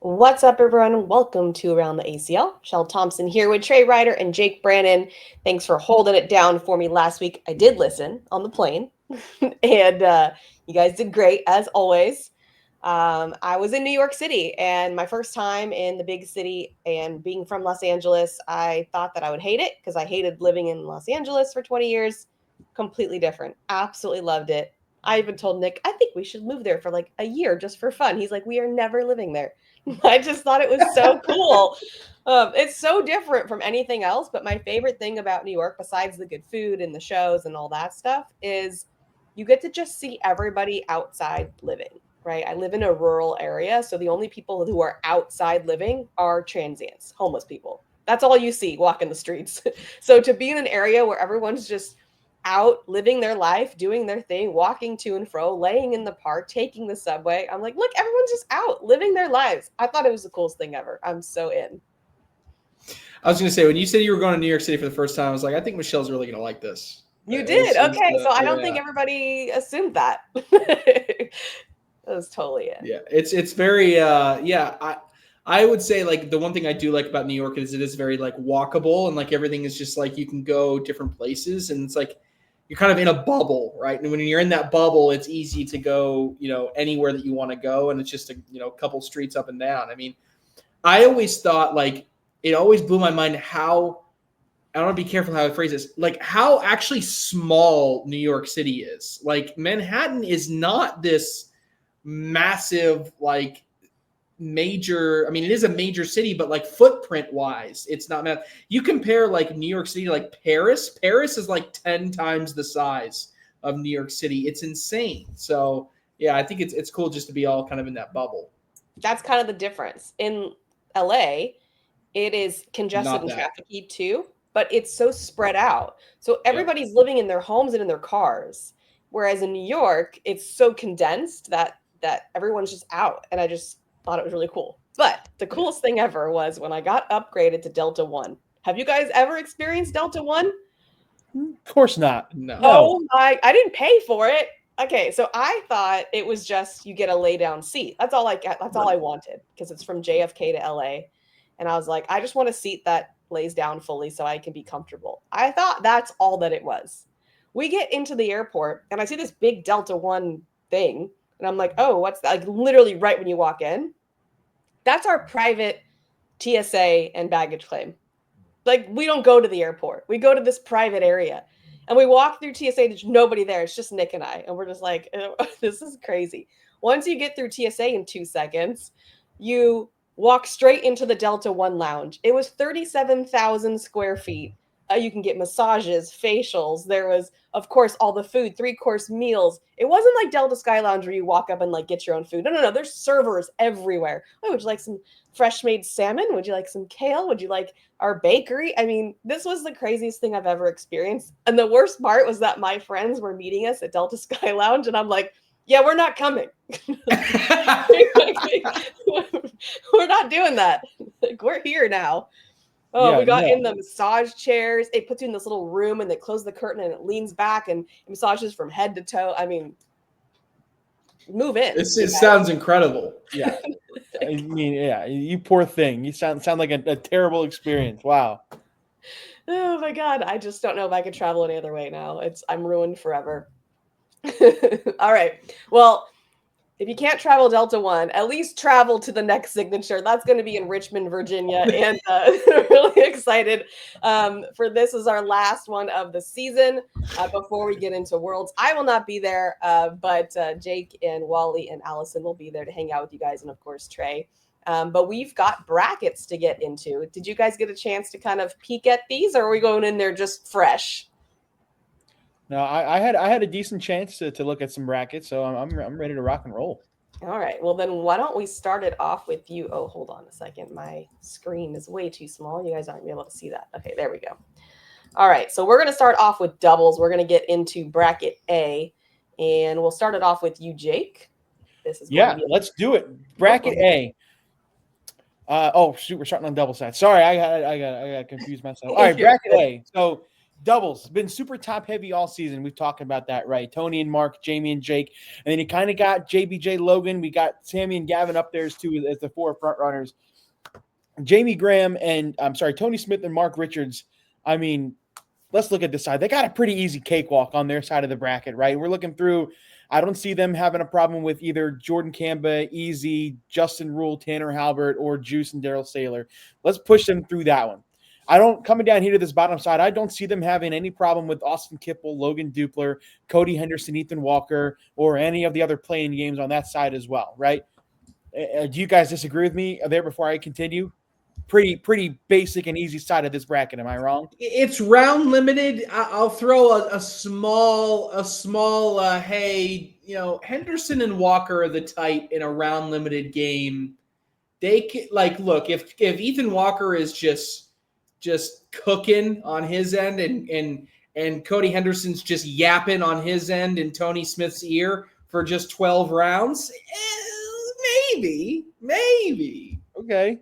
What's up, everyone? Welcome to Around the ACL. Shell Thompson here with Trey Ryder and Jake Brannon. Thanks for holding it down for me last week. I did listen on the plane, and you guys did great as always. I was in New York City, and my first time in the big city, and being from Los Angeles, I thought that I would hate it because I hated living in Los Angeles for 20 years. Completely different. Absolutely loved it. I even told Nick, I think we should move there for like a year just for fun. He's like, we are never living there. I just thought it was so cool. It's so different from anything else. But my favorite thing about New York, besides the good food and the shows and all that stuff, is you get to just see everybody outside living, right? I live in a rural area. So the only people who are outside living are transients, homeless people. That's all you see walking the streets. So to be in an area where everyone's just out living their life, doing their thing, walking to and fro, laying in the park, taking the subway. I'm like, look, everyone's just out living their lives. I thought it was the coolest thing ever. I'm so in. I was going to say, when you said you were going to New York City for the first time, I was like, I think Michelle's really going to like this. You did? Okay. So I don't think Yeah. everybody assumed that. That was totally it. Yeah, it's very I would say like the one thing I do like about New York is it is very like walkable and like everything is just like you can go different places and it's like you're kind of in a bubble, right? And when you're in that bubble, it's easy to go, anywhere that you want to go and it's just a couple streets up and down. I mean, I always thought like it always blew my mind how I want to be careful how I phrase this, like how actually small New York City is. Like Manhattan is not this massive like major, I mean it is a major city, but like footprint wise it's not massive. You compare like New York City to like Paris is like 10 times the size of New York City. It's insane. So yeah, I think it's cool just to be all kind of in that bubble. That's kind of the difference. In LA, it is congested Not and that. trafficy too, but it's so spread out. So Yep. everybody's living in their homes and in their cars. Whereas in New York, it's so condensed that everyone's just out. And I just thought it was really cool. But the Yeah. coolest thing ever was when I got upgraded to Delta One. Have you guys ever experienced Delta One? Of course not. No. Oh my, I didn't pay for it. Okay, so I thought it was just you get a lay down seat. That's all I wanted because it's from JFK to LA. And I was like, I just want a seat that lays down fully so I can be comfortable. I thought that's all that it was. We get into the airport and I see this big Delta One thing. And I'm like, oh, what's that? Like literally right when you walk in. That's our private TSA and baggage claim. Like we don't go to the airport. We go to this private area. And we walk through TSA, there's nobody there. It's just Nick and I. And we're just like, this is crazy. Once you get through TSA in 2 seconds, you walk straight into the Delta One lounge. It was 37,000 square feet. You can get massages, facials. There was, of course, all the food, 3-course meals. It wasn't like Delta Sky Lounge where you walk up and like get your own food. No. There's servers everywhere. Oh, would you like some fresh made salmon? Would you like some kale? Would you like our bakery? I mean, this was the craziest thing I've ever experienced. And the worst part was that my friends were meeting us at Delta Sky Lounge, and I'm like, yeah, we're not coming. We're not doing that. Like, we're here now. Oh, Yeah, we got no. in the massage chairs. It puts you in this little room and they close the curtain and it leans back and massages from head to toe. I mean, move in. It sounds incredible. Yeah. I mean, yeah, you poor thing. You sound like a terrible experience. Wow. Oh my God. I just don't know if I could travel any other way now. I'm ruined forever. All right. Well, if you can't travel Delta One, at least travel to the next signature. That's going to be in Richmond, Virginia, and really excited for this is our last one of the season. Before we get into Worlds, I will not be there, but Jake and Wally and Allison will be there to hang out with you guys, and of course Trey. But we've got brackets to get into. Did you guys get a chance to kind of peek at these, or are we going in there just fresh? No, I had a decent chance to look at some brackets, so I'm ready to rock and roll. All right. Well, then why don't we start it off with you? Oh, hold on a second. My screen is way too small. You guys aren't going to be able to see that. Okay, there we go. All right. So we're going to start off with doubles. We're going to get into bracket A, and we'll start it off with you, Jake. This is let's do it. Bracket A. Oh shoot, we're starting on double side. Sorry, I got confused myself. All right, bracket A. So Doubles been super top heavy all season. We've talked about that, right? Tony and Mark, Jamie and Jake, and then you kind of got JBJ Logan. We got Sammy and Gavin up there too as the 4 front runners. Jamie Graham and Tony Smith and Mark Richards. I mean, let's look at this side. They got a pretty easy cakewalk on their side of the bracket, right? We're looking through. I don't see them having a problem with either Jordan Kamba, Easy, Justin Rule, Tanner Halbert, or Juice and Daryl Saylor. Let's push them through that one. Coming down here to this bottom side, I don't see them having any problem with Austin Kipple, Logan Dupler, Cody Henderson, Ethan Walker, or any of the other playing games on that side as well, right? Do you guys disagree with me there before I continue? Pretty basic and easy side of this bracket. Am I wrong? It's round limited. I'll throw a small hey, Henderson and Walker are the tight in a round limited game. They can, look, if Ethan Walker is just cooking on his end and Cody Henderson's just yapping on his end in Tony Smith's ear for just 12 rounds, maybe. Okay.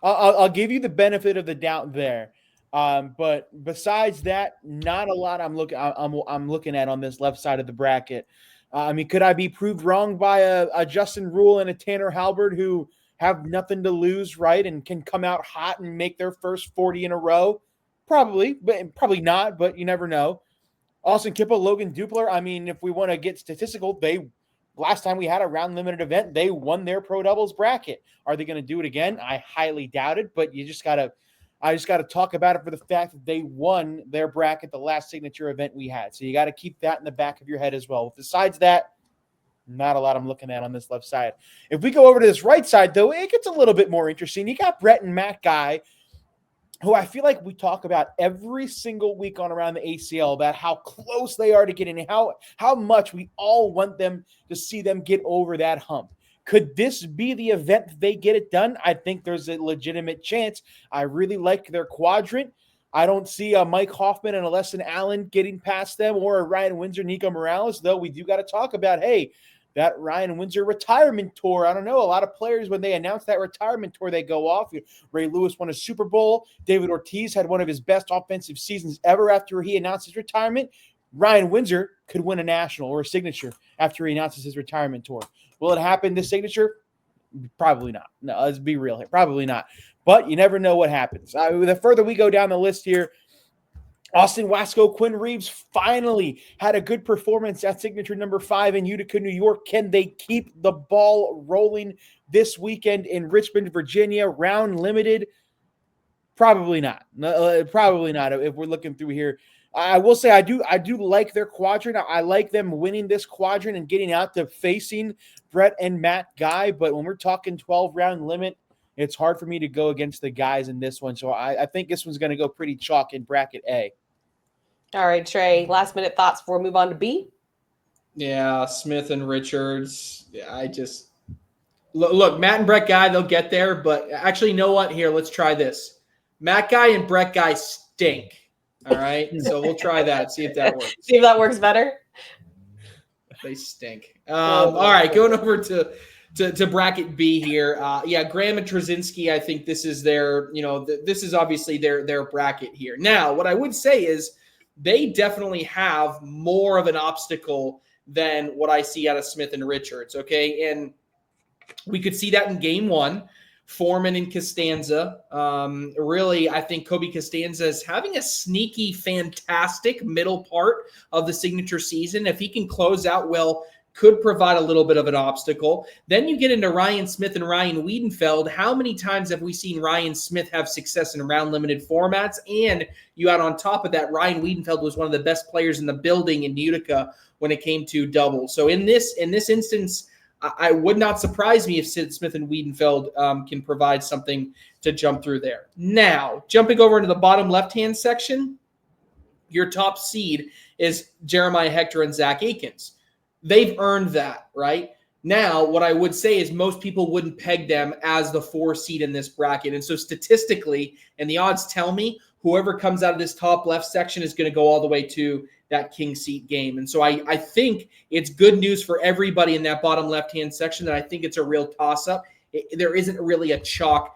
I'll give you the benefit of the doubt there. But besides that, not a lot I'm looking at on this left side of the bracket. Could I be proved wrong by a Justin Rule and a Tanner Halbert who have nothing to lose, right, and can come out hot and make their first 40 in a row? Probably, but probably not, but you never know. Austin Kipple, Logan Dupler, if we want to get statistical, last time we had a round limited event, they won their pro doubles bracket. Are they going to do it again? I highly doubt it, but I just got to talk about it for the fact that they won their bracket the last signature event we had. So you got to keep that in the back of your head as well. Besides that, not a lot I'm looking at on this left side. If we go over to this right side, though, it gets a little bit more interesting. You got Brett and Matt Guy, who I feel like we talk about every single week on Around the ACL about how close they are to getting in, how much we all want them to see them get over that hump. Could this be the event that they get it done? I think there's a legitimate chance. I really like their quadrant. I don't see Mike Hoffman and Alessin Allen getting past them, or a Ryan Windsor, Nico Morales, though we do got to talk about, hey, that Ryan Windsor retirement tour. I don't know. A lot of players, when they announce that retirement tour, they go off. Ray Lewis won a Super Bowl. David Ortiz had one of his best offensive seasons ever after he announced his retirement. Ryan Windsor could win a national or a signature after he announces his retirement tour. Will it happen this signature? Probably not. No, let's be real here. Probably not. But you never know what happens. The further we go down the list here, Austin Wasco, Quinn Reeves finally had a good performance at signature number 5 in Utica, New York. Can they keep the ball rolling this weekend in Richmond, Virginia? Round limited? Probably not. Probably not. If we're looking through here, I will say I do like their quadrant. I like them winning this quadrant and getting out to facing Brett and Matt Guy. But when we're talking 12-round limit, it's hard for me to go against the guys in this one. So I think this one's going to go pretty chalk in bracket A. All right, Trey, last-minute thoughts before we move on to B? Yeah, Smith and Richards. Yeah, I just – look, Matt and Brett Guy, they'll get there. But actually, you know what? Here, let's try this. Matt Guy and Brett Guy stink. All right? So we'll try that, see if that works. See if that works better? They stink. All right, going over to bracket B here. Graham and Trzynski, I think this is their, this is obviously their bracket here. Now, what I would say is they definitely have more of an obstacle than what I see out of Smith and Richards, okay? And we could see that in game 1. Foreman and Costanza. Really, I think Kobe Costanza is having a sneaky, fantastic middle part of the signature season. If he can close out well, could provide a little bit of an obstacle. Then you get into Ryan Smith and Ryan Wiedenfeld. How many times have we seen Ryan Smith have success in round limited formats? And you add on top of that, Ryan Wiedenfeld was one of the best players in the building in Utica when it came to doubles. So in this instance, I would not surprise me if Sid Smith and Wiedenfeld can provide something to jump through there. Now, jumping over into the bottom left-hand section, your top seed is Jeremiah Hector and Zach Akins. They've earned that, right? Now, what I would say is most people wouldn't peg them as the 4 seed in this bracket. And so statistically, and the odds tell me, whoever comes out of this top left section is going to go all the way to that king seat game. And so I think it's good news for everybody in that bottom left-hand section that I think it's a real toss-up. There isn't really a chalk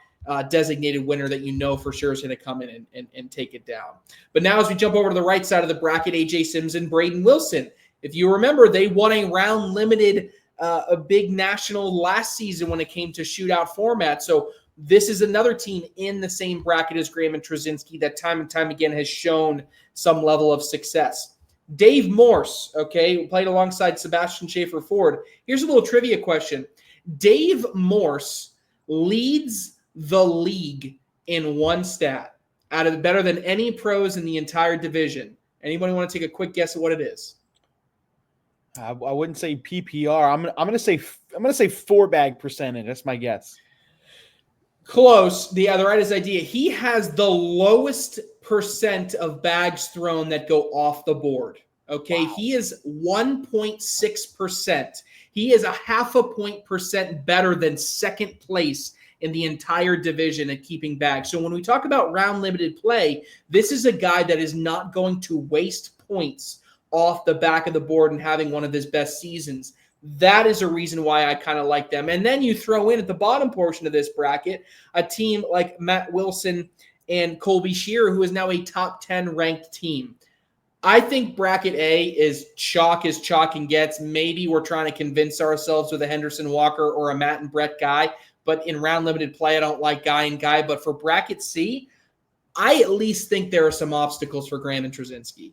designated winner that you know for sure is going to come in and take it down. But now as we jump over to the right side of the bracket, AJ Sims and Braden Wilson. If you remember, they won a round limited, a big national last season when it came to shootout format. So this is another team in the same bracket as Graham and Trzynski that time and time again has shown some level of success. Dave Morse, okay, played alongside Sebastian Schaefer-Ford. Here's a little trivia question. Dave Morse leads the league in one stat out of better than any pros in the entire division. Anybody want to take a quick guess at what it is? I wouldn't say PPR. I'm gonna say 4-bag percentage. That's my guess. Close. The right is idea. He has the lowest percent of bags thrown that go off the board. Okay, wow. He is 1.6%. He is a 0.5 percent better than second place in the entire division at keeping bags. So when we talk about round limited play, this is a guy that is not going to waste points off the back of the board and having one of his best seasons. That is a reason why I kind of like them. And then you throw in at the bottom portion of this bracket a team like Matt Wilson and Colby Shearer, who is now a top 10 ranked team. I think bracket A is chalk as chalk and gets. Maybe we're trying to convince ourselves with a Henderson Walker or a Matt and Brett guy. But in round limited play, I don't like guy and guy. But for bracket C, I at least think there are some obstacles for Graham and Trzynski.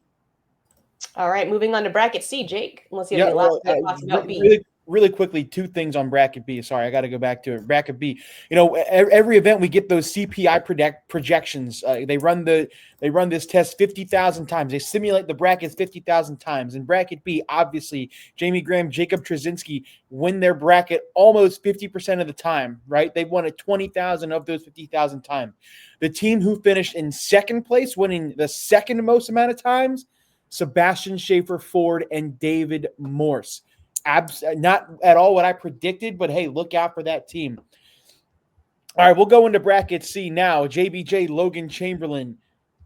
All right, moving on to bracket C, Jake. Unless you have any last thoughts about B. Really quickly, two things on bracket B. Sorry, I got to go back to it. Bracket B. You know, every event we get those CPI projections. They run this test 50,000 times. They simulate the brackets 50,000 times. In bracket B, obviously, Jamie Graham, Jacob Trzynski win their bracket almost 50% of the time. Right? They've won it 20,000 of those 50,000 times. The team who finished in second place, winning the second most amount of times, Sebastian Schaefer-Ford and David Morse. Not at all what I predicted, but hey, look out for that team. All right, we'll go into bracket C now. JBJ Logan Chamberlain,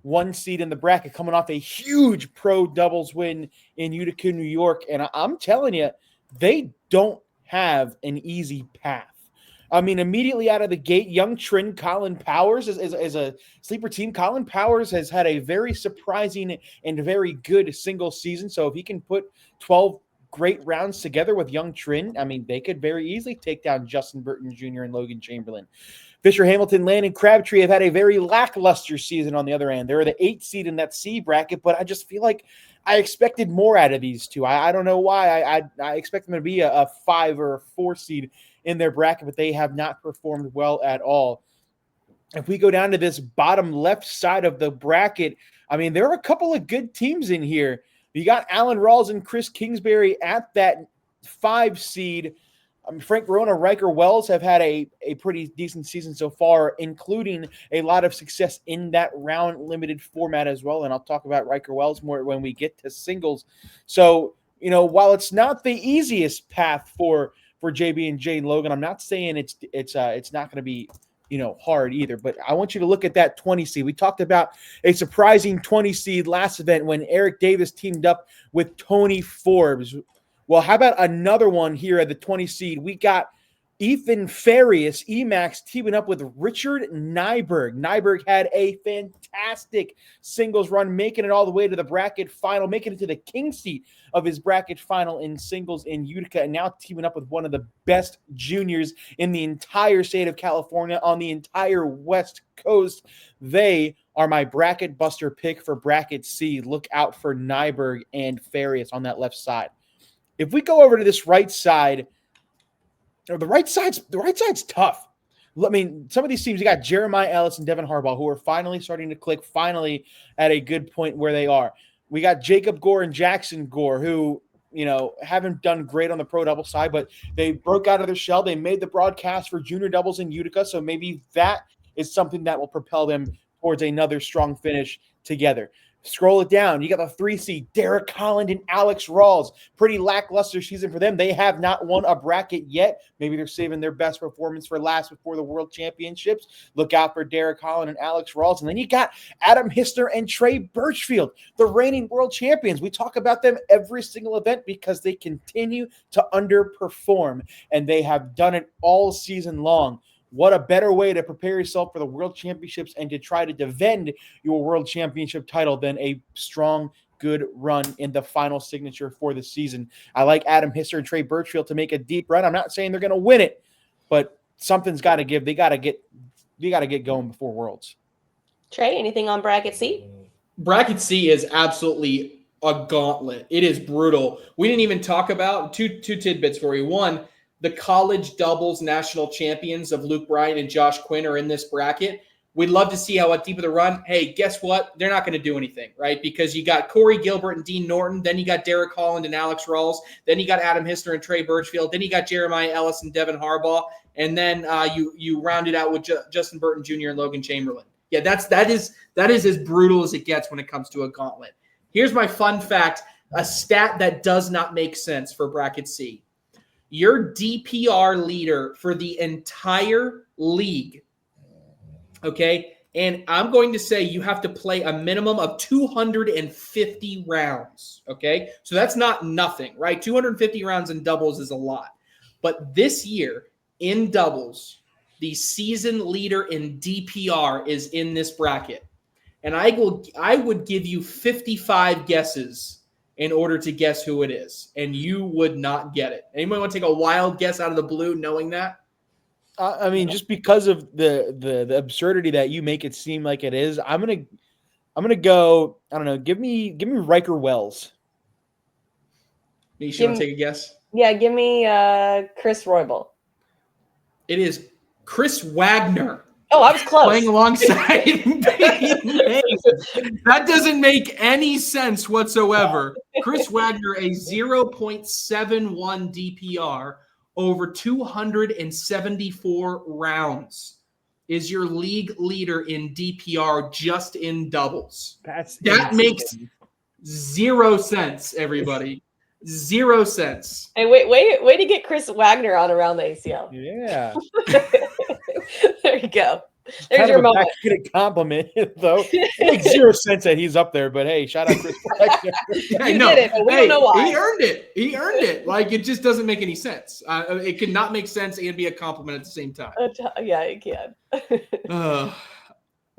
1 seed in the bracket, coming off a huge pro doubles win in Utica, New York. And I'm telling you, they don't have an easy path. I mean, immediately out of the gate, young Trin Colin Powers is a sleeper team. Colin Powers has had a very surprising and very good single season. So if he can put 12 great rounds together with young Trin, I mean, they could very easily take down Justin Burton Jr. and Logan Chamberlain. Fisher Hamilton, Landon Crabtree have had a very lackluster season on the other end. They're the 8th seed in that C bracket, but I just feel like I expected more out of these two. I don't know why. I expect them to be a 5 or a 4 seed in their bracket, but they have not performed well at all. If we go down to this bottom left side of the bracket, I mean, there are a couple of good teams in here. You got Alan Rawls and Chris Kingsbury at that 5 seed. Frank Verona, Riker Wells have had a pretty decent season so far, including a lot of success in that round limited format as well. And I'll talk about Riker Wells more when we get to singles. So, you know, while it's not the easiest path for JB and J Logan, I'm not saying it's not going to be, you know, hard either, but I want you to look at that 20 seed. We talked about a surprising 20 seed last event when Eric Davis teamed up with Tony Forbes. Well, how about another one here at the 20 seed? We got Ethan Farias, Emax, teaming up with Richard Nyberg. Nyberg had a fantastic singles run, making it all the way to the bracket final, making it to the king seat of his bracket final in singles in Utica, and now teaming up with one of the best juniors in the entire state of California on the entire West Coast. They are my bracket buster pick for bracket C. Look out for Nyberg and Farias on that left side. If we go over to this right side, the right side's tough. I mean, some of these teams, you got Jeremiah Ellis and Devin Harbaugh, who are finally starting to click, finally at a good point where they are. We got Jacob Gore and Jackson Gore, who, you know, haven't done great on the pro double side, but they broke out of their shell. They made the broadcast for junior doubles in Utica, so maybe that is something that will propel them towards another strong finish together. Scroll it down. You got the 3 seed, Derek Holland and Alex Rawls. Pretty lackluster season for them. They have not won a bracket yet. Maybe they're saving their best performance for last before the World Championships. Look out for Derek Holland and Alex Rawls. And then you got Adam Hisner and Trey Birchfield, the reigning world champions. We talk about them every single event because they continue to underperform, and they have done it all season long. What a better way to prepare yourself for the World Championships and to try to defend your World Championship title than a strong, good run in the final signature for the season. I like Adam Hisser and Trey Birchfield to make a deep run. I'm not saying they're going to win it, but something's got to give. They got to get going before Worlds. Trey, anything on bracket C? Bracket C is absolutely a gauntlet. It is brutal. We didn't even talk about two tidbits for you. One, the college doubles national champions of Luke Bryan and Josh Quinn are in this bracket. We'd love to see how deep of the run. Hey, guess what? They're not going to do anything, right? Because you got Corey Gilbert and Dean Norton. Then you got Derek Holland and Alex Rawls. Then you got Adam Hisner and Trey Birchfield. Then you got Jeremiah Ellis and Devin Harbaugh. And then you round it out with Justin Burton Jr. and Logan Chamberlain. Yeah, that is as brutal as it gets when it comes to a gauntlet. Here's my fun fact, a stat that does not make sense for bracket C. Your DPR leader for the entire league, okay? And I'm going to say you have to play a minimum of 250 rounds, okay? So that's not nothing, right? 250 rounds in doubles is a lot. But this year in doubles, the season leader in DPR is in this bracket. And I would give you 55 guesses in order to guess who it is, and you would not get it. Anybody want to take a wild guess out of the blue knowing that? I mean, just because of the absurdity that you make it seem like it is, I'm gonna go. I don't know. Give me Riker Wells. Nish, you want to take a guess? Yeah, give me Chris Roybal. It is Chris Wagner. Oh, I was close. Playing alongside That doesn't make any sense whatsoever. Chris Wagner, a 0.71 DPR over 274 rounds, is your league leader in DPR just in doubles. That makes 0 sense, everybody. 0 cents. Hey, way to get Chris Wagner on Around the ACL. Yeah. There you go. There's your moment. Backhanded compliment, though. It makes 0 sense that he's up there, but hey, shout out Chris Wagner. You did it, but we don't know why. He earned it. Like, it just doesn't make any sense. It could not make sense and be a compliment at the same time. Yeah, it can.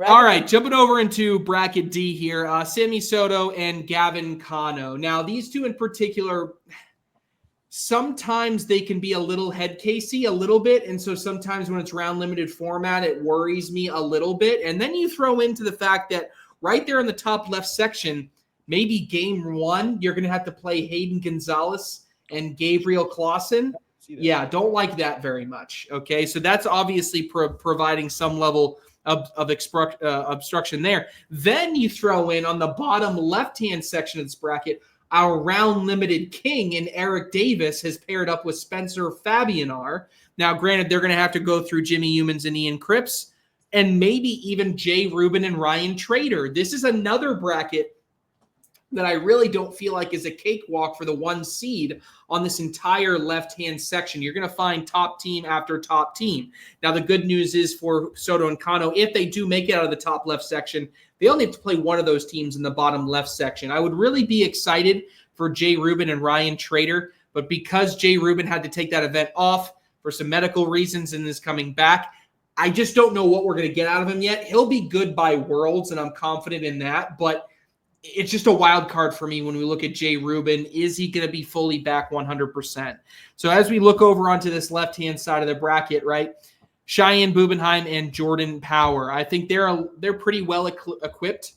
All right, jumping over into bracket D here, Sammy Soto and Gavin Cano. Now, these two in particular, sometimes they can be a little head casey, a little bit, and so sometimes when it's round limited format, it worries me a little bit. And then you throw into the fact that right there in the top left section, maybe game one, you're going to have to play Hayden Gonzalez and Gabriel Clausen. Yeah, don't like that very much. Okay, so that's obviously providing some level of obstruction there. Then you throw in on the bottom left-hand section of this bracket, our round limited king in Eric Davis has paired up with Spencer Fabianar. Now, granted, they're going to have to go through Jimmy Humans and Ian Cripps, and maybe even Jay Rubin and Ryan Trader. This is another bracket that I really don't feel like is a cakewalk for the one seed on this entire left-hand section. You're going to find top team after top team. Now, the good news is for Soto and Cano, if they do make it out of the top left section, they only have to play one of those teams in the bottom left section. I would really be excited for Jay Rubin and Ryan Trader, but because Jay Rubin had to take that event off for some medical reasons and is coming back, I just don't know what we're going to get out of him yet. He'll be good by Worlds, and I'm confident in that, but it's just a wild card for me when we look at Jay Rubin. Is he going to be fully back 100%? So as we look over onto this left-hand side of the bracket, right, Cheyenne Bubenheim and Jordan Power, I think they're pretty well equipped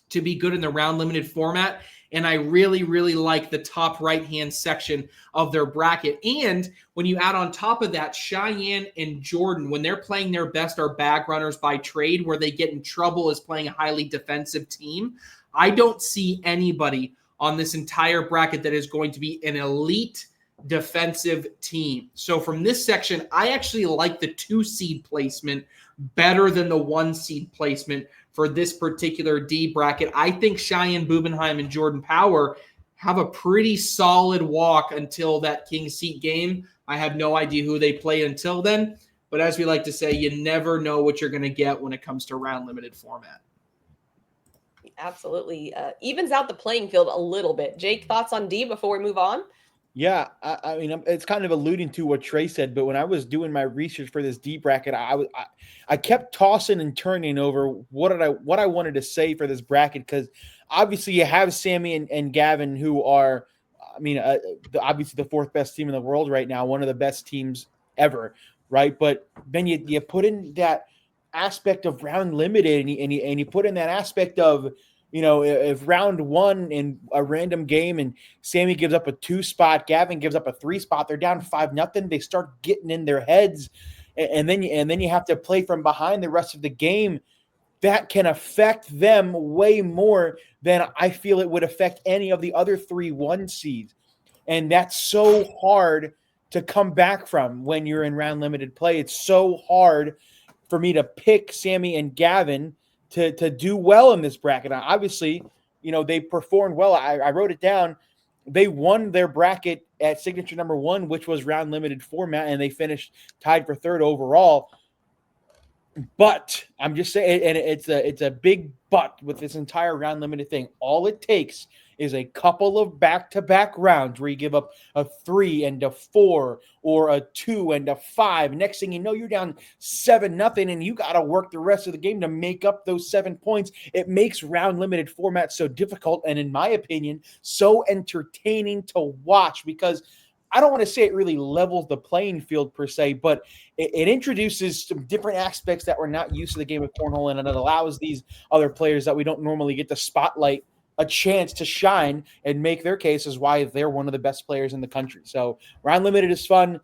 to be good in the round limited format. And I really, really like the top right-hand section of their bracket. And when you add on top of that, Cheyenne and Jordan, when they're playing their best, are bag runners by trade, where they get in trouble as playing a highly defensive team. I don't see anybody on this entire bracket that is going to be an elite defensive team. So from this section, I actually like the 2-seed placement better than the 1-seed placement for this particular D bracket. I think Cheyenne Bubenheim and Jordan Power have a pretty solid walk until that King Seat game. I have no idea who they play until then, but as we like to say, you never know what you're going to get when it comes to round limited format. Absolutely. Evens out the playing field a little bit. Jake, thoughts on D before we move on? Yeah, I mean, it's kind of alluding to what Trey said, but when I was doing my research for this D bracket, I kept tossing and turning over what I wanted to say for this bracket, because obviously you have Sammy and Gavin, who are, I mean, obviously the fourth best team in the world right now, one of the best teams ever, right? But then you put in that aspect of round limited, and you put in that aspect of, if round one in a random game and Sammy gives up a 2 spot, Gavin gives up a 3 spot, they're down 5-0. They start getting in their heads, and then you have to play from behind the rest of the game. That can affect them way more than I feel it would affect any of the other 3-1 seeds. And that's so hard to come back from when you're in round limited play. It's so hard for me to pick Sammy and Gavin to do well in this bracket. Now, obviously, they performed well. I wrote it down. They won their bracket at signature number 1, which was round limited format, and they finished tied for third overall. But I'm just saying, and it's a big but with this entire round limited thing. All it takes is a couple of back-to-back rounds where you give up a 3 and a 4 or a 2 and a 5. Next thing you know, you're down 7-0, and you got to work the rest of the game to make up those 7 points. It makes round limited format so difficult, and in my opinion, so entertaining to watch, because I don't want to say it really levels the playing field per se, but it introduces some different aspects that we're not used to the game of cornhole, and it allows these other players that we don't normally get to spotlight a chance to shine and make their case as why they're one of the best players in the country. So round limited is fun.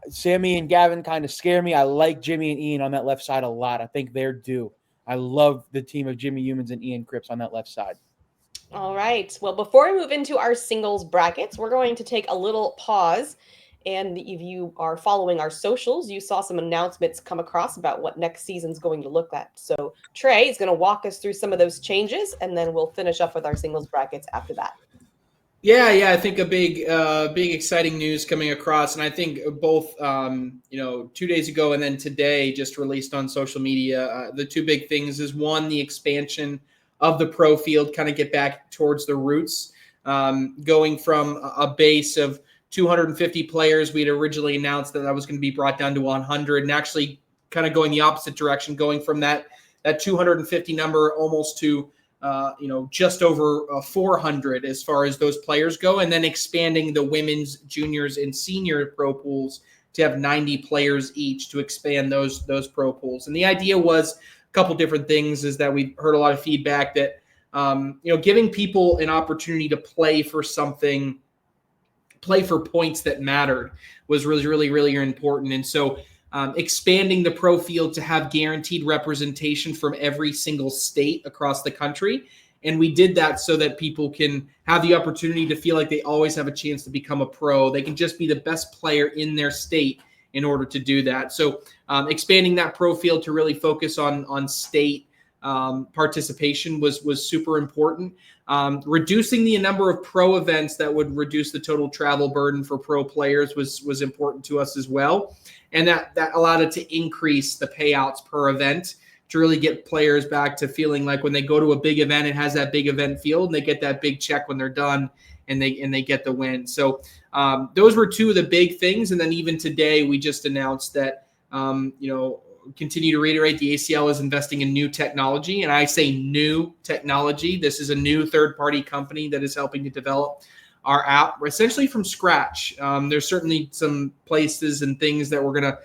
Sammy and Gavin kind of scare me. I like Jimmy and Ian on that left side a lot. I think they're due. I love the team of Jimmy Humans and Ian Cripps on that left side. All right. Well, before we move into our singles brackets, we're going to take a little pause. And if you are following our socials, you saw some announcements come across about what next season's going to look like. So Trey is going to walk us through some of those changes, and then we'll finish up with our singles brackets after that. Yeah. I think a big exciting news coming across, and I think both 2 days ago and then today just released on social media. The two big things is, one, the expansion of the pro field, kind of get back towards the roots, going from a base of 250 players. We had originally announced that was going to be brought down to 100, and actually kind of going the opposite direction, going from that 250 number almost to just over 400 as far as those players go, and then expanding the women's, juniors, and senior pro pools to have 90 players each to expand those pro pools. And the idea was a couple different things. Is that we heard a lot of feedback that giving people an opportunity to play for something, play for points that mattered, was really important. And so expanding the pro field to have guaranteed representation from every single state across the country. And we did that so that people can have the opportunity to feel like they always have a chance to become a pro. They can just be the best player in their state in order to do that. So expanding that pro field to really focus on state participation was super important. Reducing the number of pro events that would reduce the total travel burden for pro players was important to us as well. And that allowed it to increase the payouts per event to really get players back to feeling like when they go to a big event, it has that big event feel, and they get that big check when they're done, and they get the win. So those were two of the big things. And then even today, we just announced that, continue to reiterate, the ACL is investing in new technology. And I say new technology. This is a new third-party company that is helping to develop our app essentially from scratch. There's certainly some places and things that we're going to,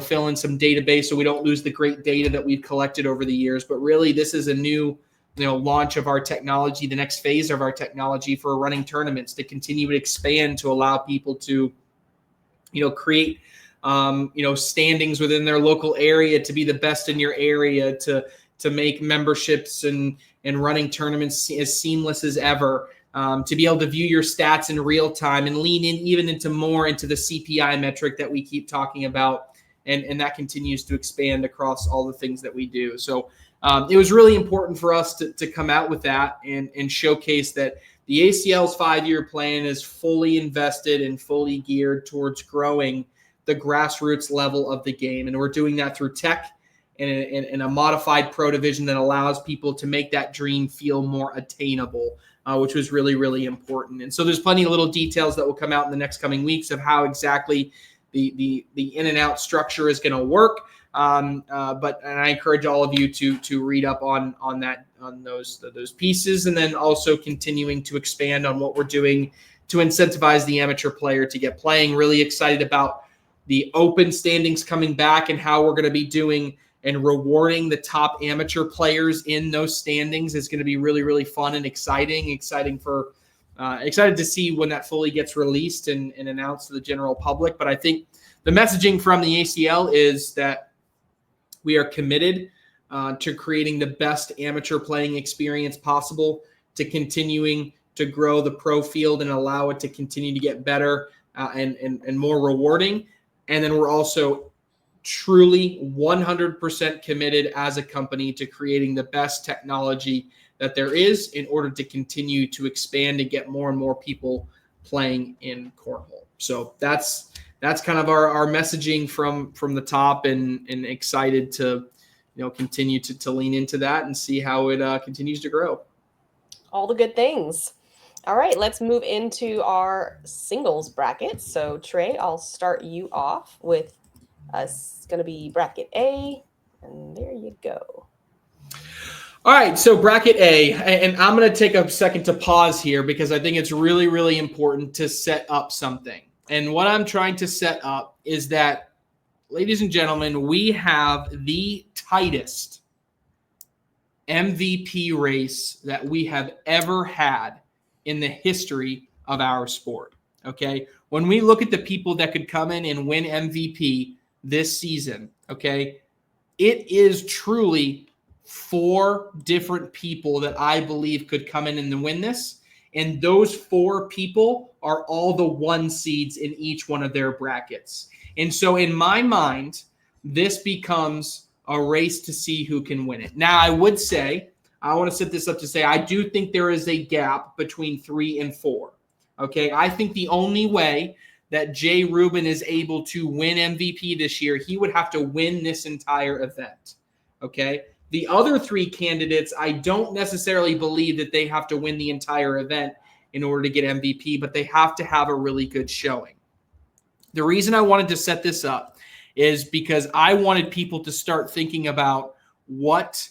fill in some database so we don't lose the great data that we've collected over the years. But really, this is a new, launch of our technology, the next phase of our technology for running tournaments, to continue to expand, to allow people to, create, standings within their local area, to be the best in your area, to make memberships and running tournaments as seamless as ever. To be able to view your stats in real time and lean in even into the CPI metric that we keep talking about. And that continues to expand across all the things that we do. So it was really important for us to come out with that and showcase that the ACL's 5-year plan is fully invested and fully geared towards growing the grassroots level of the game. And we're doing that through tech and a modified pro division that allows people to make that dream feel more attainable. which was really, really important. And so there's plenty of little details that will come out in the next coming weeks of how exactly the in and out structure is going to work. And I encourage all of you to read up on those pieces, and then also continuing to expand on what we're doing to incentivize the amateur player to get playing. Really excited about the open standings coming back and how we're going to be doing and rewarding the top amateur players in those standings is going to be really, really fun and exciting. Excited to see when that fully gets released and announced to the general public. But I think the messaging from the ACL is that we are committed to creating the best amateur playing experience possible, to continuing to grow the pro field and allow it to continue to get better and more rewarding. And then we're also truly 100% committed as a company to creating the best technology that there is in order to continue to expand and get more and more people playing in cornhole. So that's kind of our messaging from the top, and excited to continue to lean into that and see how it continues to grow. All the good things. All right, let's move into our singles brackets. So Trey, I'll start you off with it's going to be bracket A, and there you go. All right, so bracket A, and I'm going to take a second to pause here because I think it's really, really important to set up something. And what I'm trying to set up is that, ladies and gentlemen, we have the tightest MVP race that we have ever had in the history of our sport, okay? When we look at the people that could come in and win MVP this season, okay, it is truly 4 different people that I believe could come in and win this. And those 4 people are all the 1 seeds in each one of their brackets. And so in my mind, this becomes a race to see who can win it. Now, I would say, I want to set this up to say, I do think there is a gap between 3 and 4. Okay, I think the only way that Jay Rubin is able to win MVP this year, he would have to win this entire event. Okay, the other 3 candidates, I don't necessarily believe that they have to win the entire event in order to get MVP, but they have to have a really good showing. The reason I wanted to set this up is because I wanted people to start thinking about what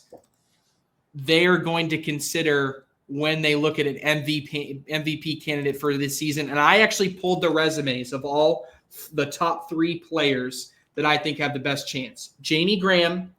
they're going to consider when they look at an MVP candidate for this season. And I actually pulled the resumes of all the top 3 players that I think have the best chance. Jamie Graham,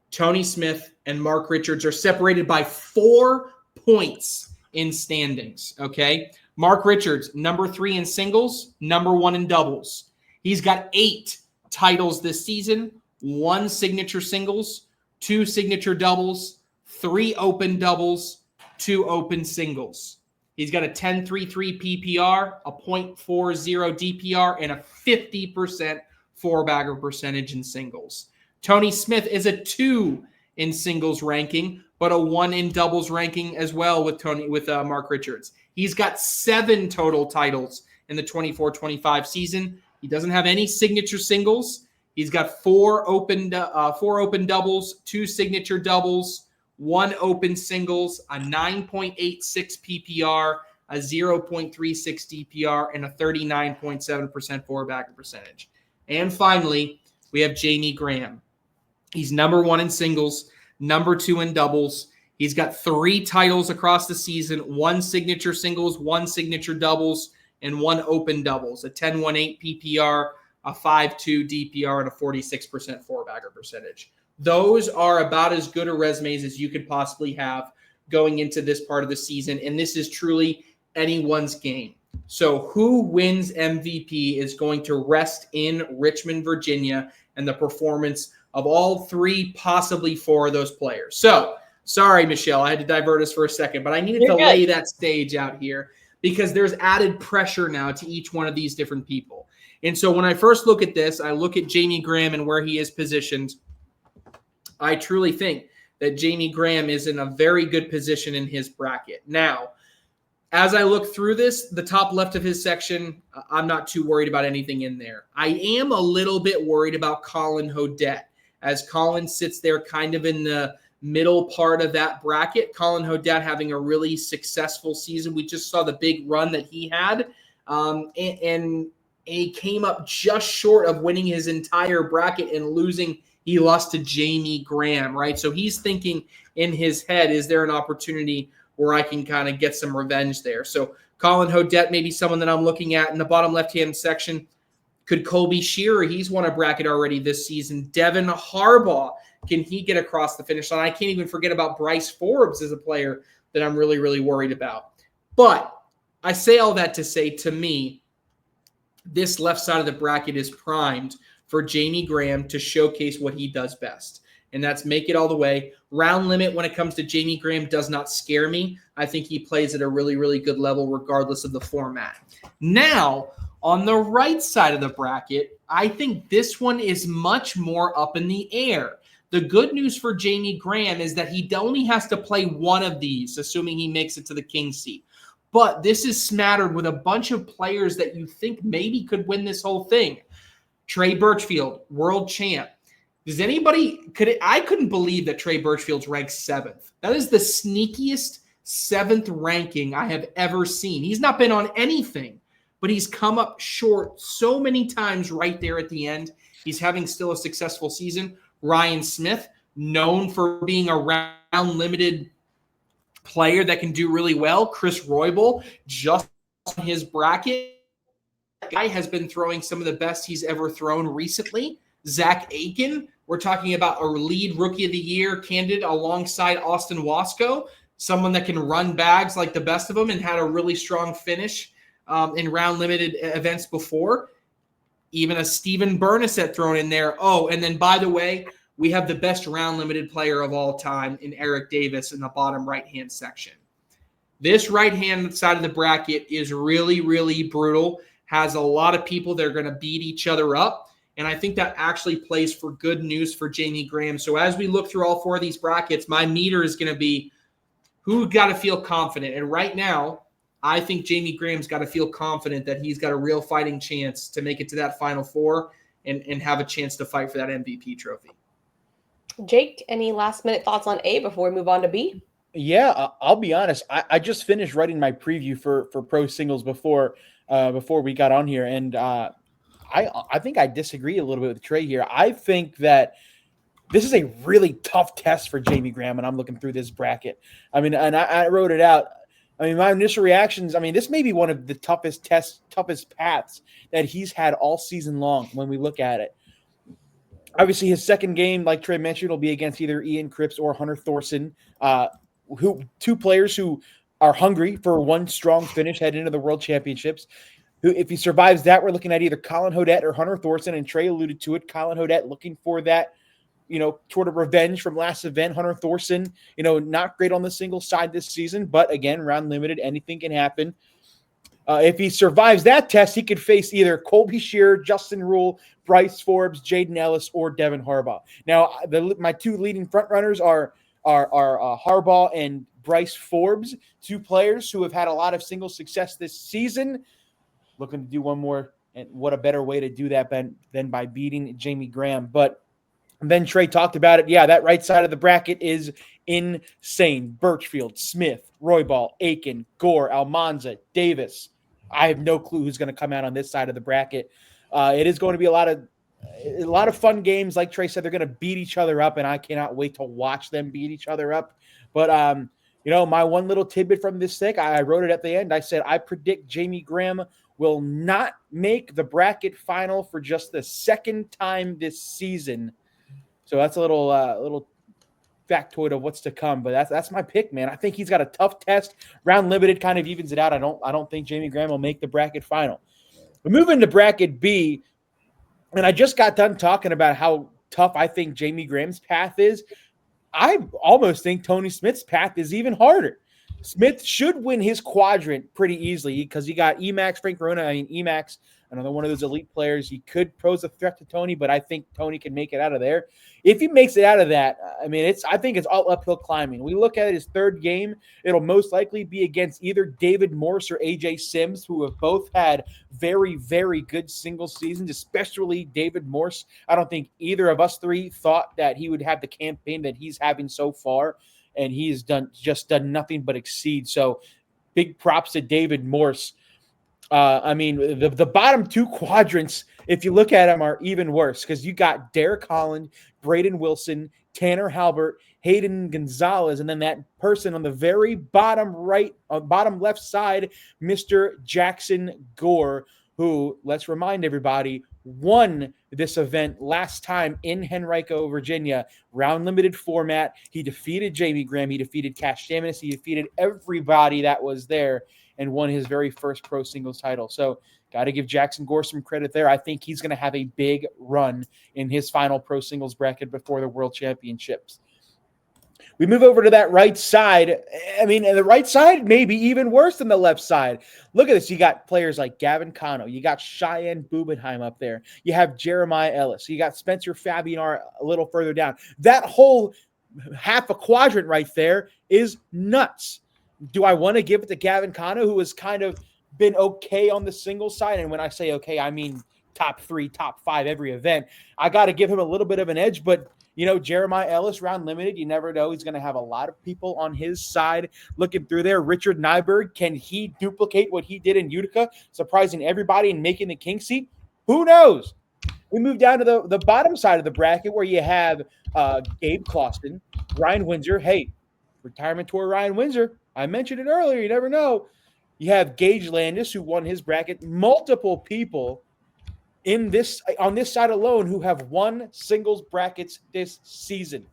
Tony Smith, and Mark Richards are separated by 4 points in standings, okay? Mark Richards, number 3 in singles, number 1 in doubles. He's got 8 titles this season, 1 signature singles, 2 signature doubles, 3 open doubles, 2 open singles. He's got a 10.33 PPR, a .40 DPR, and a 50% four-bagger percentage in singles. Tony Smith is a 2 in singles ranking, but a 1 in doubles ranking as well with Mark Richards. He's got 7 total titles in the 24-25 season. He doesn't have any signature singles. He's got 4 open doubles, 2 signature doubles, 1 open singles, a 9.86 PPR, a 0.36 DPR, and a 39.7% four-bagger percentage. And finally, we have Jamie Graham. He's number 1 in singles, number 2 in doubles. He's got 3 titles across the season, 1 signature singles, 1 signature doubles, and 1 open doubles, a 10.18 PPR, a 5.2 DPR, and a 46% four-bagger percentage. Those are about as good a resumes as you could possibly have going into this part of the season, and this is truly anyone's game. So who wins MVP is going to rest in Richmond, Virginia, and the performance of all 3, possibly 4 of those players. So, sorry, Michelle, I had to divert us for a second, but I needed to lay that stage out here because there's added pressure now to each one of these different people. And so when I first look at this, I look at Jamie Graham and where he is positioned. I truly think that Jamie Graham is in a very good position in his bracket. Now, as I look through this, the top left of his section, I'm not too worried about anything in there. I am a little bit worried about Colin Hodette, as Colin sits there kind of in the middle part of that bracket. Colin Hodette having a really successful season. We just saw the big run that he had, and he came up just short of winning his entire bracket and losing. He lost to Jamie Graham, right? So he's thinking in his head, is there an opportunity where I can kind of get some revenge there? So Colin Hodette, maybe someone that I'm looking at in the bottom left-hand section. Could Colby Shearer, he's won a bracket already this season. Devin Harbaugh, can he get across the finish line? I can't even forget about Bryce Forbes as a player that I'm really, really worried about. But I say all that to say, to me, this left side of the bracket is primed for Jamie Graham to showcase what he does best. And that's make it all the way. Round limit when it comes to Jamie Graham does not scare me. I think he plays at a really, really good level regardless of the format. Now, on the right side of the bracket, I think this one is much more up in the air. The good news for Jamie Graham is that he only has to play one of these, assuming he makes it to the king seat. But this is smattered with a bunch of players that you think maybe could win this whole thing. Trey Birchfield, world champ. Does anybody I couldn't believe that Trey Birchfield's ranked 7th. That is the sneakiest 7th ranking I have ever seen. He's not been on anything, but he's come up short so many times right there at the end. He's having still a successful season. Ryan Smith, known for being a round limited player that can do really well. Chris Roybal, just on his bracket. That guy has been throwing some of the best he's ever thrown recently. Zach Aiken, we're talking about a lead rookie of the year candidate alongside Austin Wasco, someone that can run bags like the best of them and had a really strong finish in round limited events before. Even a Steven Bernasset thrown in there. Oh, and then by the way, we have the best round limited player of all time in Eric Davis in the bottom right-hand section. This right-hand side of the bracket is really, really brutal, has a lot of people that are going to beat each other up, and I think that actually plays for good news for Jamie Graham. So as we look through all 4 of these brackets, my meter is going to be who got to feel confident. And right now, I think Jamie Graham's got to feel confident that he's got a real fighting chance to make it to that Final Four and have a chance to fight for that MVP trophy. Jake, any last-minute thoughts on A before we move on to B? Yeah, I'll be honest. I just finished writing my preview for pro singles before we got on here, and I think I disagree a little bit with Trey here. I think that this is a really tough test for Jamie Graham, and I'm looking through this bracket. I mean, and I wrote it out. I mean, my initial reactions, I mean, this may be one of the toughest paths that he's had all season long when we look at it. Obviously, his second game, like Trey mentioned, will be against either Ian Cripps or Hunter Thorson, two players who are hungry for one strong finish heading into the World Championships. Who, if he survives that, we're looking at either Colin Hodette or Hunter Thorson, and Trey alluded to it. Colin Hodette looking for that, sort of revenge from last event. Hunter Thorson, not great on the single side this season, but again, round limited, anything can happen. If he survives that test, he could face either Colby Shearer, Justin Rule, Bryce Forbes, Jaden Ellis, or Devin Harbaugh. Now, my 2 leading front runners are Harbaugh and Bryce Forbes, 2 players who have had a lot of single success this season. Looking to do one more, and what a better way to do that than by beating Jamie Graham. But then Trey talked about it. Yeah, that right side of the bracket is insane. Birchfield, Smith, Roybal, Aiken, Gore, Almanza, Davis. I have no clue who's going to come out on this side of the bracket. It is going to be a lot of fun games. Like Trey said, they're going to beat each other up, and I cannot wait to watch them beat each other up. But, my one little tidbit from this thing, I wrote it at the end. I said, I predict Jamie Graham will not make the bracket final for just the second time this season. So that's a little factoid of what's to come, but that's my pick, man. I think he's got a tough test. Round limited kind of evens it out. I don't think Jamie Graham will make the bracket final. But moving to bracket B, and I just got done talking about how tough I think Jamie Graham's path is. I almost think Tony Smith's path is even harder. Smith should win his quadrant pretty easily because he got Emax, Frank Verona. I mean, Emax another one of those elite players. He could pose a threat to Tony, but I think Tony can make it out of there. If he makes it out of that, I mean, I think it's all uphill climbing. We look at it, his third game, it'll most likely be against either David Morse or AJ Sims, who have both had very, very good single seasons, especially David Morse. I don't think either of us three thought that he would have the campaign that he's having so far, and he's done nothing but exceed. So big props to David Morse. I mean, the bottom two quadrants, if you look at them, are even worse because you got Derek Holland, Braden Wilson, Tanner Halbert, Hayden Gonzalez, and then that person on the very bottom left side, Mr. Jackson Gore, who, let's remind everybody, won this event last time in Henrico, Virginia, round limited format. He defeated Jamie Graham. He defeated Cash Shamus. He defeated everybody that was there and won his very first pro singles title. So got to give Jackson Gore some credit there. I think he's going to have a big run in his final pro singles bracket before the World Championships. We move over to that right side. I mean, and the right side may be even worse than the left side. Look at this. You got players like Gavin Cano. You got Cheyenne Bubenheim up there. You have Jeremiah Ellis. You got Spencer Fabianar a little further down. That whole half a quadrant right there is nuts. Do I want to give it to Gavin Cano, who has kind of been okay on the single side? And when I say okay, I mean top 3, top 5 every event. I got to give him a little bit of an edge, but Jeremiah Ellis, round limited, you never know. He's going to have a lot of people on his side looking through there. Richard Nyberg, can he duplicate what he did in Utica, surprising everybody and making the king seat? Who knows? We move down to the bottom side of the bracket where you have Gabe Clausen, Ryan Windsor. Hey, retirement tour Ryan Windsor. I mentioned it earlier. You never know. You have Gage Landis, who won his bracket. Multiple people on this side alone who have won singles brackets this season.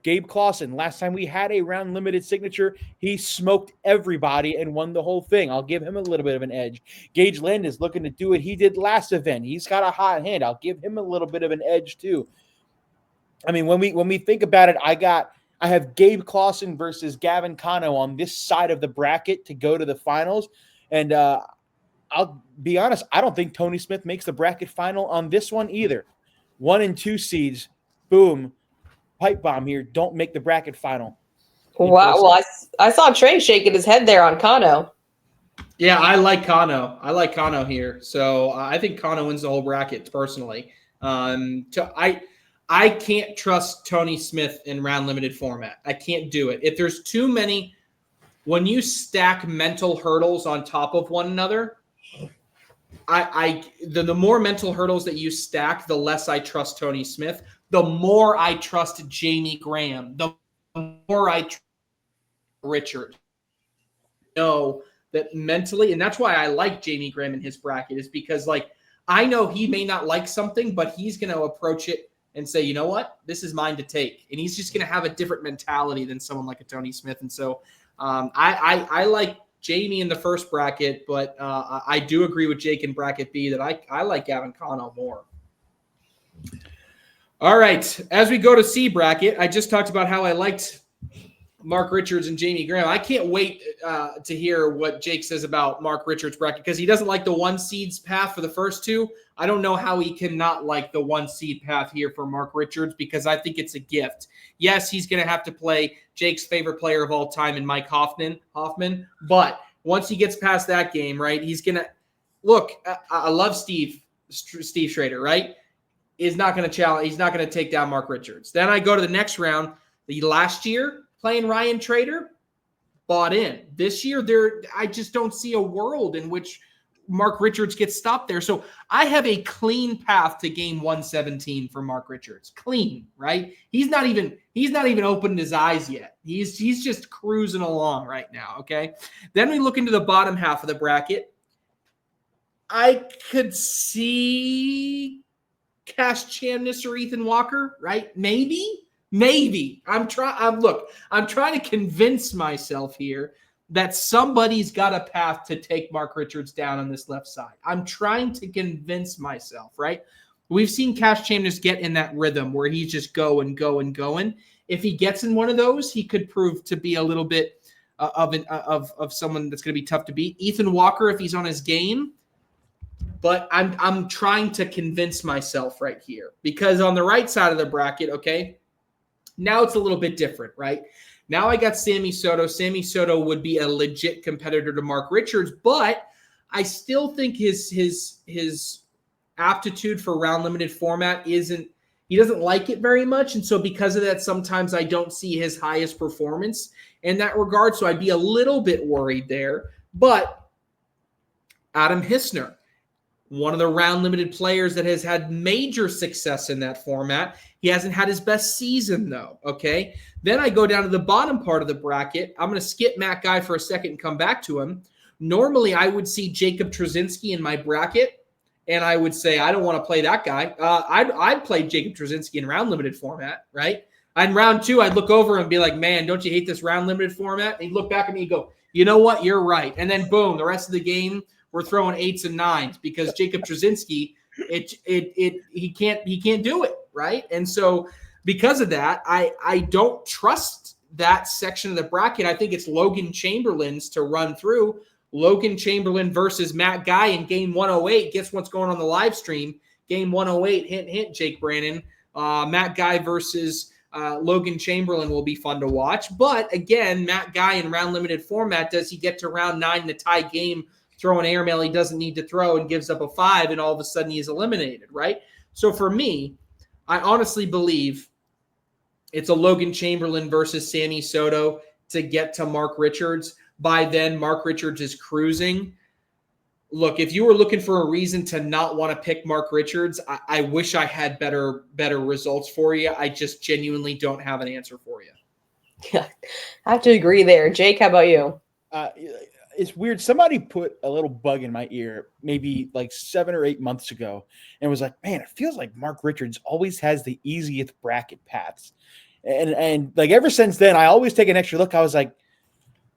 Gabe Clausen, last time we had a round limited signature, he smoked everybody and won the whole thing. I'll give him a little bit of an edge. Gage Landis looking to do what he did last event. He's got a hot hand. I'll give him a little bit of an edge too. I mean, when we think about it, I have Gabe Clausen versus Gavin Cano on this side of the bracket to go to the finals. And I'll be honest, I don't think Tony Smith makes the bracket final on this one either. 1 and 2 seeds, boom, pipe bomb here, don't make the bracket final. Wow. Well, I saw Trey shaking his head there on Cano. Yeah, I like Cano. I like Cano here. So I think Cano wins the whole bracket personally. I can't trust Tony Smith in round limited format. I can't do it. If there's too many, when you stack mental hurdles on top of one another, the more mental hurdles that you stack, the less I trust Tony Smith. The more I trust Jamie Graham, the more I trust Richard. Know that mentally, and that's why I like Jamie Graham in his bracket, is because I know he may not like something, but he's going to approach it and say, you know what, this is mine to take. And he's just going to have a different mentality than someone like a Tony Smith. And so I like Jamie in the first bracket, but I do agree with Jake in bracket B that I like Gavin Cano more. All right. As we go to C bracket, I just talked about how I liked Mark Richards and Jamie Graham. I can't wait to hear what Jake says about Mark Richards' bracket because he doesn't like the 1 seeds path for the first 2. I don't know how he cannot like the 1 seed path here for Mark Richards because I think it's a gift. Yes, he's going to have to play Jake's favorite player of all time in Mike Hoffman, but once he gets past that game, right, he's going to look. I love Steve Schrader, right? Is not going to challenge. He's not going to take down Mark Richards. Then I go to the next round. The last year playing Ryan Trader, bought in. This year, I just don't see a world in which Mark Richards gets stopped there. So I have a clean path to game 117 for Mark Richards. Clean, right? He's not even opened his eyes yet. He's just cruising along right now, okay? Then we look into the bottom half of the bracket. I could see Cash Chamness or Ethan Walker, right? Maybe. I'm trying to convince myself here that somebody's got a path to take Mark Richards down on this left side. I'm trying to convince myself, right? We've seen Cash Chamness get in that rhythm where he's just going. If he gets in one of those, he could prove to be a little bit of someone that's going to be tough to beat. Ethan Walker, if he's on his game, but I'm trying to convince myself right here, because on the right side of the bracket, okay, now it's a little bit different, right? Now I got Sammy Soto. Sammy Soto would be a legit competitor to Mark Richards, but I still think his aptitude for round limited format isn't, he doesn't like it very much. And so because of that, sometimes I don't see his highest performance in that regard. So I'd be a little bit worried there. But Adam Hissner, one of the round limited players that has had major success in that format. He hasn't had his best season though, okay? Then I go down to the bottom part of the bracket. I'm going to skip Matt Guy for a second and come back to him. Normally, I would see Jacob Trzynski in my bracket, and I would say, I don't want to play that guy. I'd play Jacob Trzynski in round limited format, right? In round 2, I'd look over and be like, man, don't you hate this round limited format? And he'd look back at me and go, you know what? You're right. And then boom, the rest of the game, we're throwing 8s and 9s because Jacob Trzynski, he can't do it, right? And so because of that, I don't trust that section of the bracket. I think it's Logan Chamberlain's to run through. Logan Chamberlain versus Matt Guy in game 108. Guess what's going on the live stream? Game 108, hint, hint, Jake Brannon. Matt Guy versus Logan Chamberlain will be fun to watch. But again, Matt Guy in round limited format, does he get to round 9 in a tie game, throw an airmail he doesn't need to throw and gives up a 5, and all of a sudden he is eliminated, right? So for me, I honestly believe it's a Logan Chamberlain versus Sammy Soto to get to Mark Richards. By then, Mark Richards is cruising. Look, if you were looking for a reason to not want to pick Mark Richards, I wish I had better results for you. I just genuinely don't have an answer for you. Yeah, I have to agree there. Jake, how about you? It's weird. Somebody put a little bug in my ear maybe like 7 or 8 months ago and was like, man, it feels like Mark Richards always has the easiest bracket paths. And like ever since then, I always take an extra look. I was like,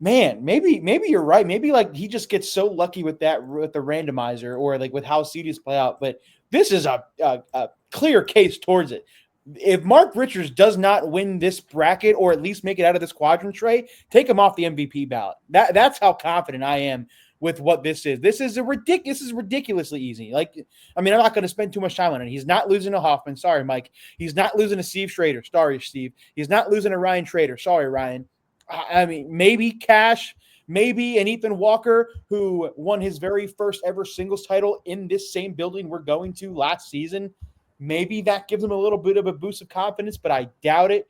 man, maybe you're right. Maybe like he just gets so lucky with the randomizer or like with how seedings play out. But this is a clear case towards it. If Mark Richards does not win this bracket or at least make it out of this quadrant, Trey, take him off the MVP ballot. That's how confident I am with what this is. This is ridiculously easy. Like, I mean, I'm not going to spend too much time on it. He's not losing to Hoffman. Sorry, Mike. He's not losing to Steve Schrader. Sorry, Steve. He's not losing to Ryan Trader. Sorry, Ryan. I mean, maybe Cash, maybe an Ethan Walker, who won his very first ever singles title in this same building we're going to last season. Maybe that gives him a little bit of a boost of confidence, but I doubt it.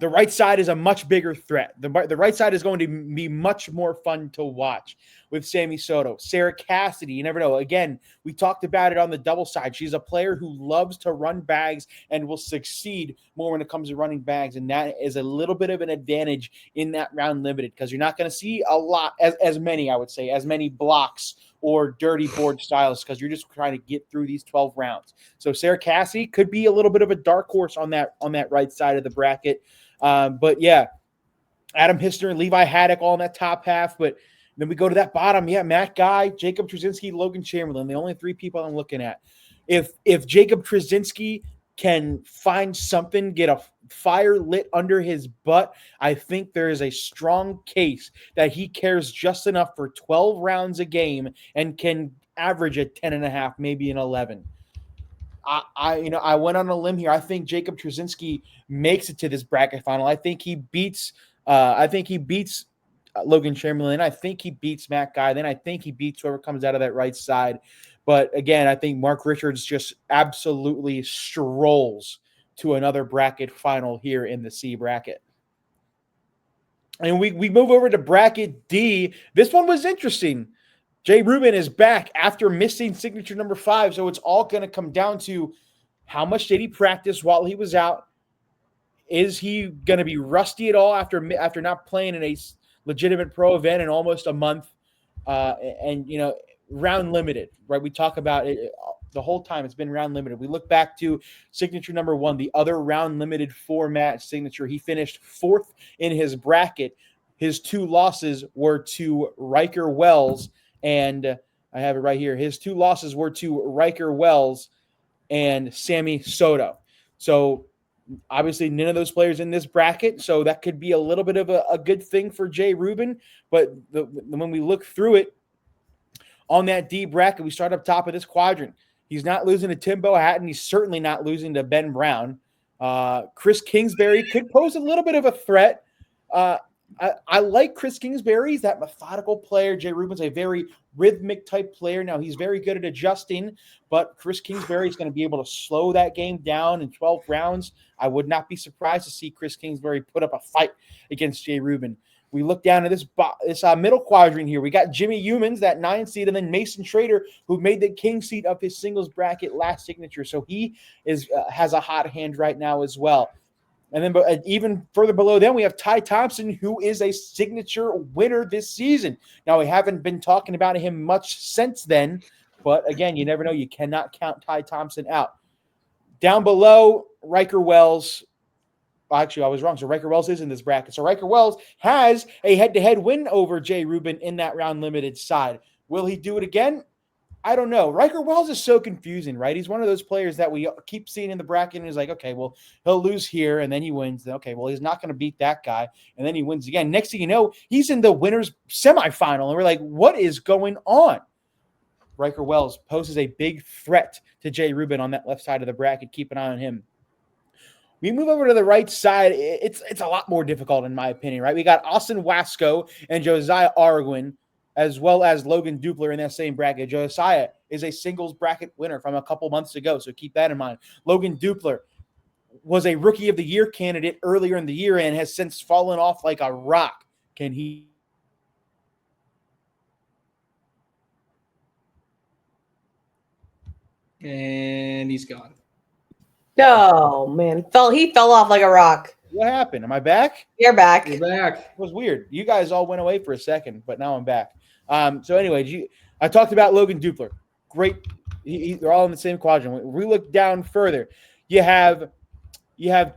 The right side is a much bigger threat. The right side is going to be much more fun to watch with Sammy Soto. Sarah Cassidy, you never know. Again, we talked about it on the double side. She's a player who loves to run bags and will succeed more when it comes to running bags, and that is a little bit of an advantage in that round limited because you're not going to see a lot, as many blocks or dirty board styles because you're just trying to get through these 12 rounds. So Sarah Cassidy could be a little bit of a dark horse on that right side of the bracket. But yeah, Adam Hissner and Levi Haddock all in that top half. But then we go to that bottom. Yeah, Matt Guy, Jacob Trzynski, Logan Chamberlain, the only 3 people I'm looking at. If Jacob Trzynski can find something, get a fire lit under his butt, I think there is a strong case that he cares just enough for 12 rounds a game and can average a 10.5, maybe an 11. I went on a limb here. I think Jacob Trzynski makes it to this bracket final. I think he beats Logan Chamberlain. I think he beats Matt Guy. Then I think he beats whoever comes out of that right side. But again, I think Mark Richards just absolutely strolls to another bracket final here in the C bracket. And we move over to bracket D. This one was interesting. Jay Rubin is back after missing signature number 5. So it's all going to come down to how much did he practice while he was out? Is he going to be rusty at all after not playing in a legitimate pro event in almost a month? And round limited, right? We talk about it the whole time. It's been round limited. We look back to signature number 1, the other round limited format signature. He finished 4th in his bracket. His 2 losses were to Riker Wells. And I have it right here. His 2 losses were to Riker Wells and Sammy Soto. So obviously none of those players in this bracket. So that could be a little bit of a good thing for Jay Rubin. But when we look through it, On that D bracket, we start up top of this quadrant. He's not losing to Timbo Hatton. He's certainly not losing to Ben Brown. Chris Kingsbury could pose a little bit of a threat. I like Chris Kingsbury. He's that methodical player. Jay Rubin's a very rhythmic type player. Now, he's very good at adjusting, but Chris Kingsbury is going to be able to slow that game down in 12 rounds. I would not be surprised to see Chris Kingsbury put up a fight against Jay Rubin. We look down at this middle quadrant here. We got Jimmy Humans, that 9 seed, and then Mason Schrader, who made the king seed of his singles bracket last signature. So he has a hot hand right now as well. And then even further below them, we have Ty Thompson, who is a signature winner this season. Now, we haven't been talking about him much since then, but again, you never know. You cannot count Ty Thompson out. Down below, Riker Wells. Actually, I was wrong. So Riker Wells is in this bracket. So Riker Wells has a head-to-head win over Jay Rubin in that round limited side. Will he do it again? I don't know. Riker Wells is so confusing, right? He's one of those players that we keep seeing in the bracket, and he's like, okay, well, he'll lose here, and then he wins. Okay, well, he's not going to beat that guy, and then he wins again. Next thing you know, he's in the winner's semifinal, and we're like, what is going on? Riker Wells poses a big threat to Jay Rubin on that left side of the bracket. Keep an eye on him. We move over to the right side. It's a lot more difficult, in my opinion, right? We got Austin Wasco and Josiah Arwin, as well as Logan Dupler in that same bracket. Josiah is a singles bracket winner from a couple months ago, so keep that in mind. Logan Dupler was a Rookie of the Year candidate earlier in the year and has since fallen off like a rock. Can he? And he's gone. No, man. He fell off like a rock. What happened? Am I back? You're back. You're back. It was weird. You guys all went away for a second, but now I'm back. So anyway, I talked about Logan Dupler. Great. They're all in the same quadrant. We look down further. You have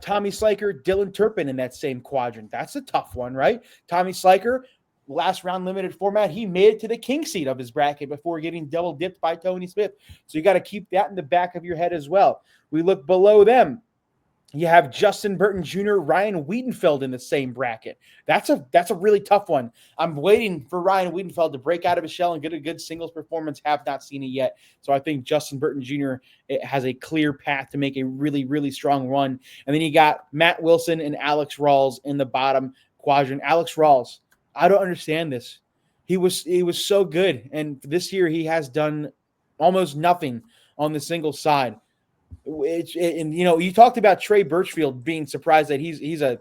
Tommy Sliker, Dylan Turpin in that same quadrant. That's a tough one, right? Tommy Sliker, last round limited format, he made it to the king seat of his bracket before getting double dipped by Tony Smith. So you got to keep that in the back of your head as well. We look below them. You have Justin Burton Jr., Ryan Wiedenfeld in the same bracket. That's a really tough one. I'm waiting for Ryan Wiedenfeld to break out of his shell and get a good singles performance. Have not seen it yet. So I think Justin Burton Jr. has a clear path to make a really, really strong run. And then you got Matt Wilson and Alex Rawls in the bottom quadrant. Alex Rawls, I don't understand this. He was so good. And this year he has done almost nothing on the singles side. And you talked about Trey Birchfield being surprised that he's a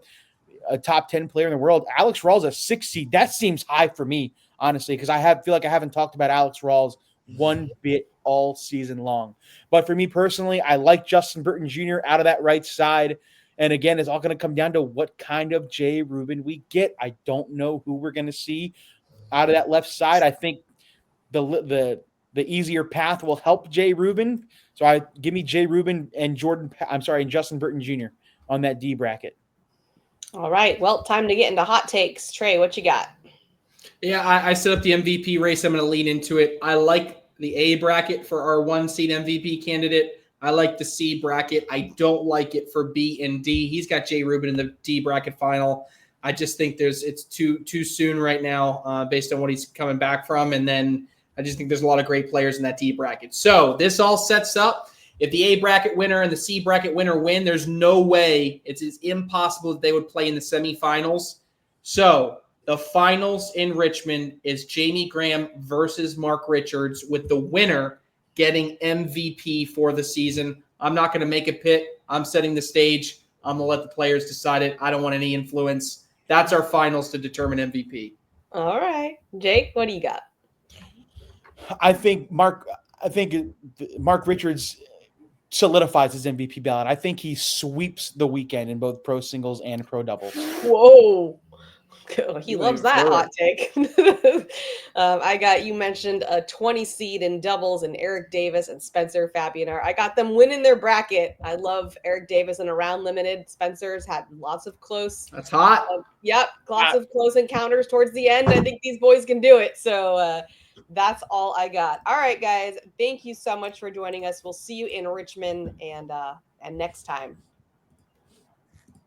top 10 player in the world. Alex Rawls a 6 seed. That seems high for me, honestly, because feel like I haven't talked about Alex Rawls one bit all season long. But for me personally, I like Justin Burton Jr. out of that right side. And again, it's all going to come down to what kind of Jay Rubin we get. I don't know who we're going to see out of that left side. I think the easier path will help Jay Rubin. So give me Jay Rubin and Justin Burton Jr. on that D bracket. All right. Well, time to get into hot takes. Trey, what you got? Yeah, I set up the MVP race. I'm going to lean into it. I like the A bracket for our 1 seed MVP candidate. I like the C bracket. I don't like it for B and D. He's got Jay Rubin in the D bracket final. I just think it's too soon right now based on what he's coming back from. And then I just think there's a lot of great players in that D bracket. So this all sets up. If the A bracket winner and the C bracket winner win, there's no way, it's impossible that they would play in the semifinals. So the finals in Richmond is Jamie Graham versus Mark Richards, with the winner getting MVP for the season. I'm not going to make a pit. I'm setting the stage. I'm going to let the players decide it. I don't want any influence. That's our finals to determine MVP. All right. Jake, what do you got? I think Mark Richards solidifies his MVP ballot. I think he sweeps the weekend in both pro singles and pro doubles. Whoa. He loves that hot take. You mentioned a 20 seed in doubles and Eric Davis and Spencer Fabianer. I got them winning their bracket. I love Eric Davis in a round limited. Spencer's had lots of close. That's hot. Lots of close encounters towards the end. I think these boys can do it. So that's all I got. All right, guys. Thank you so much for joining us. We'll see you in Richmond and next time.